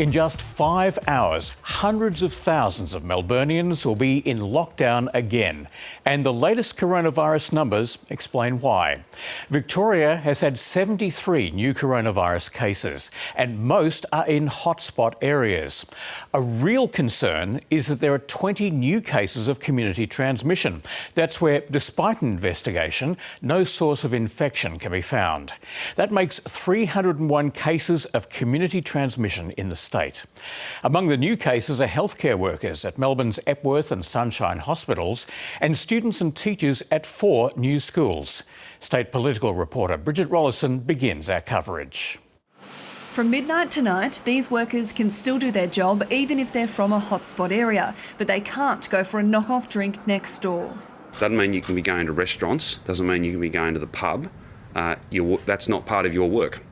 In just 5 hours, hundreds of thousands of Melburnians will be in lockdown again. And the latest coronavirus numbers explain why. Victoria has had 73 new coronavirus cases, and most are in hotspot areas. A real concern is that there are 20 new cases of community transmission. That's where, despite an investigation, no source of infection can be found. That makes 301 cases of community transmission in the state. Among the new cases are healthcare workers at Melbourne's Epworth and Sunshine hospitals and students and teachers at 4 new schools. State political reporter Bridget Rollison begins our coverage. From midnight tonight, these workers can still do their job even if they're from a hotspot area, but they can't go for a knock-off drink next door. Doesn't mean you can be going to restaurants, doesn't mean you can be going to the pub. That's not part of your work.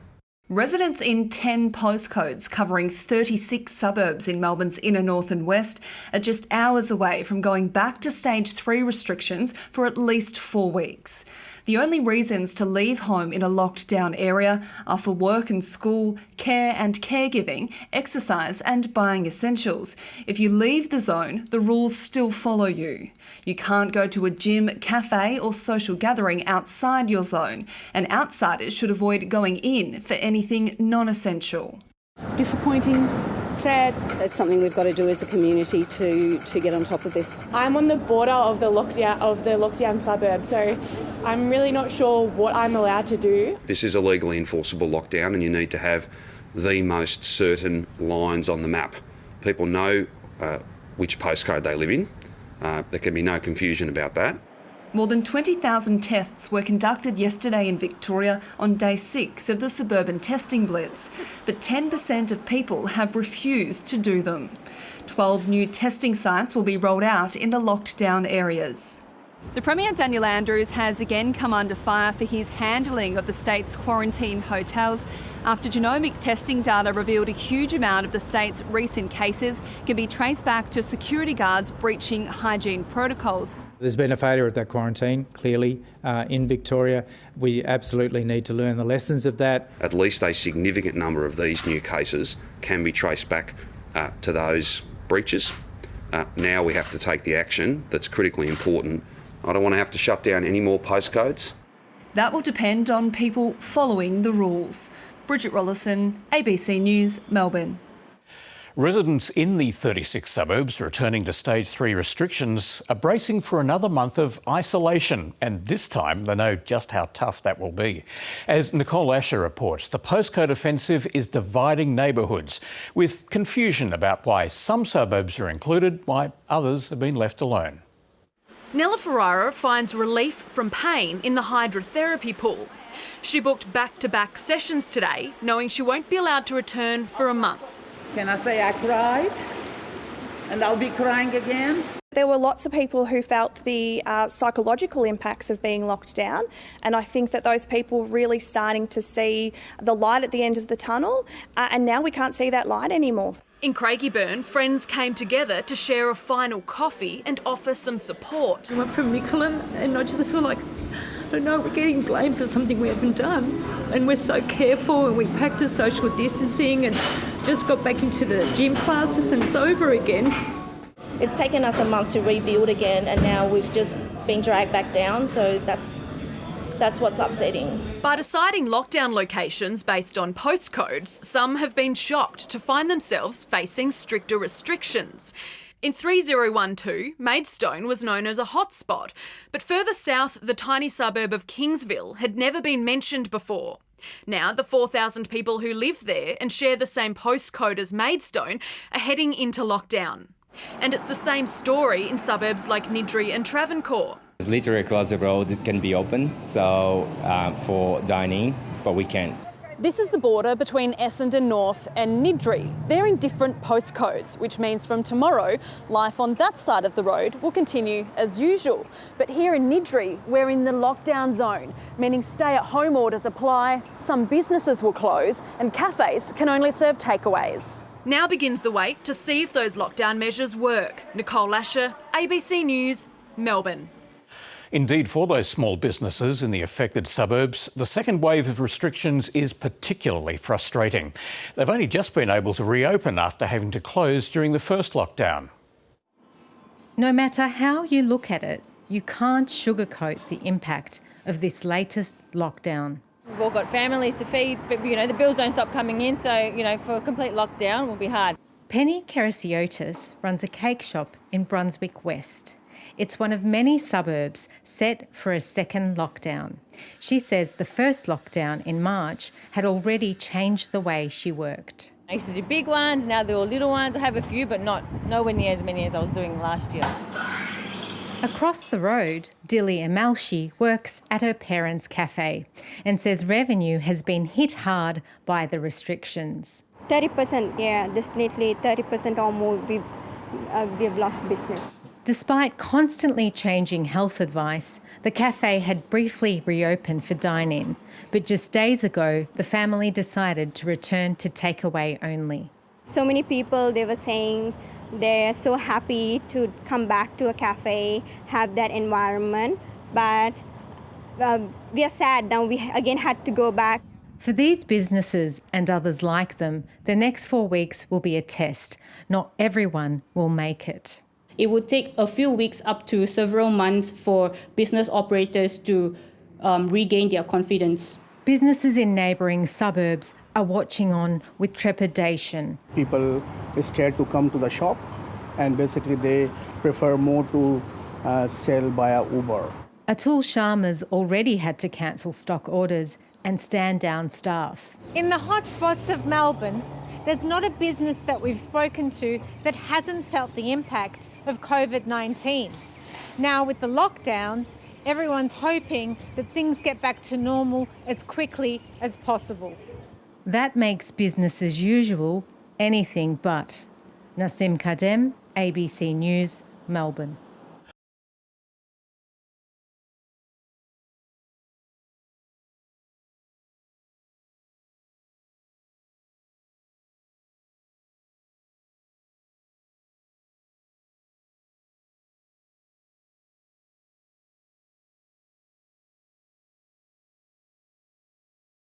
Residents in 10 postcodes covering 36 suburbs in Melbourne's inner north and west are just hours away from going back to stage 3 restrictions for at least 4 weeks. The only reasons to leave home in a locked down area are for work and school, care and caregiving, exercise and buying essentials. If you leave the zone, the rules still follow you. You can't go to a gym, cafe or social gathering outside your zone, and outsiders should avoid going in for anything non-essential. Disappointing, sad. It's something we've got to do as a community to get on top of this. I'm on the border of the lockdown suburb, so I'm really not sure what I'm allowed to do. This is a legally enforceable lockdown and you need to have the most certain lines on the map. People know which postcode they live in. There can be no confusion about that. More than 20,000 tests were conducted yesterday in Victoria on day 6 of the suburban testing blitz, but 10% of people have refused to do them. 12 new testing sites will be rolled out in the locked down areas. The Premier Daniel Andrews has again come under fire for his handling of the state's quarantine hotels after genomic testing data revealed a huge amount of the state's recent cases can be traced back to security guards breaching hygiene protocols. There's been a failure at that quarantine, clearly, in Victoria. We absolutely need to learn the lessons of that. At least a significant number of these new cases can be traced back to those breaches. Now we have to take the action that's critically important. I don't want to have to shut down any more postcodes. That will depend on people following the rules. Bridget Rollison, ABC News, Melbourne. Residents in the 36 suburbs returning to stage 3 restrictions are bracing for another month of isolation, and this time they know just how tough that will be. As Nicole Asher reports, the postcode offensive is dividing neighbourhoods, with confusion about why some suburbs are included, while others have been left alone. Nella Ferrara finds relief from pain in the hydrotherapy pool. She booked back-to-back sessions today, knowing she won't be allowed to return for a month. Can I say I cried? And I'll be crying again? There were lots of people who felt the psychological impacts of being locked down, and I think that those people really starting to see the light at the end of the tunnel, and now we can't see that light anymore. In Craigieburn, friends came together to share a final coffee and offer some support. I'm from Mickleham, and I just feel like, I don't know, we're getting blamed for something we haven't done. And we're so careful and we practice social distancing and just got back into the gym classes and it's over again. It's taken us a month to rebuild again and now we've just been dragged back down, so that's what's upsetting. By deciding lockdown locations based on postcodes, some have been shocked to find themselves facing stricter restrictions. In 3012, Maidstone was known as a hotspot, but further south, the tiny suburb of Kingsville had never been mentioned before. Now, the 4,000 people who live there and share the same postcode as Maidstone are heading into lockdown. And it's the same story in suburbs like Niddrie and Travancore. Literally across the road it can be open, so for dining, but we can't. This is the border between Essendon North and Niddrie. They're in different postcodes, which means from tomorrow, life on that side of the road will continue as usual. But here in Niddrie, we're in the lockdown zone, meaning stay-at-home orders apply, some businesses will close, and cafes can only serve takeaways. Now begins the wait to see if those lockdown measures work. Nicole Asher, ABC News, Melbourne. Indeed, for those small businesses in the affected suburbs, the second wave of restrictions is particularly frustrating. They've only just been able to reopen after having to close during the first lockdown. No matter how you look at it, you can't sugarcoat the impact of this latest lockdown. We've all got families to feed, but the bills don't stop coming in, so for a complete lockdown will be hard. Penny Kerasiotis runs a cake shop in Brunswick West. It's one of many suburbs set for a second lockdown. She says the first lockdown in March had already changed the way she worked. I used to do big ones, now they're all little ones. I have a few, but nowhere near as many as I was doing last year. Across the road, Dilly Amalshi works at her parents' cafe and says revenue has been hit hard by the restrictions. 30%, yeah, definitely 30% or more we've lost business. Despite constantly changing health advice, the cafe had briefly reopened for dine-in, but just days ago, the family decided to return to takeaway only. So many people, they were saying they're so happy to come back to a cafe, have that environment, but we are sad now we again had to go back. For these businesses and others like them, the next 4 weeks will be a test. Not everyone will make it. It would take a few weeks up to several months for business operators to regain their confidence. Businesses in neighbouring suburbs are watching on with trepidation. People are scared to come to the shop and basically they prefer more to sell via Uber. Atul Sharma's already had to cancel stock orders and stand down staff. In the hotspots of Melbourne, there's not a business that we've spoken to that hasn't felt the impact of COVID-19. Now with the lockdowns, everyone's hoping that things get back to normal as quickly as possible. That makes business as usual anything but. Nasim Kadem, ABC News, Melbourne.